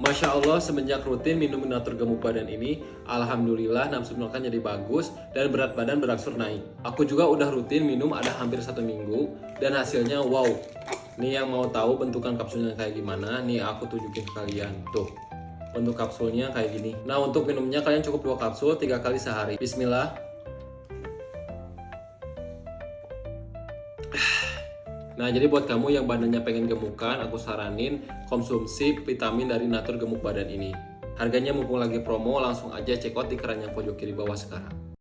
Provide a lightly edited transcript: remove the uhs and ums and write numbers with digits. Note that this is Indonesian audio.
Masya Allah, semenjak rutin minum Natur Gemuk Badan ini, alhamdulillah nafsu makan jadi bagus dan berat badan berangsur naik. Aku juga udah rutin minum ada hampir 1 minggu dan hasilnya wow. Nih yang mau tahu bentukan kapsulnya kayak gimana, nih aku tunjukin ke kalian. Tuh, bentuk kapsulnya kayak gini. Nah, untuk minumnya kalian cukup 2 kapsul 3 kali sehari. Bismillah. Nah, jadi buat kamu yang badannya pengen gemukan, aku saranin konsumsi vitamin dari Natur Gemuk Badan ini. Harganya mumpung lagi promo, langsung aja check out di keran yang pojok kiri bawah sekarang.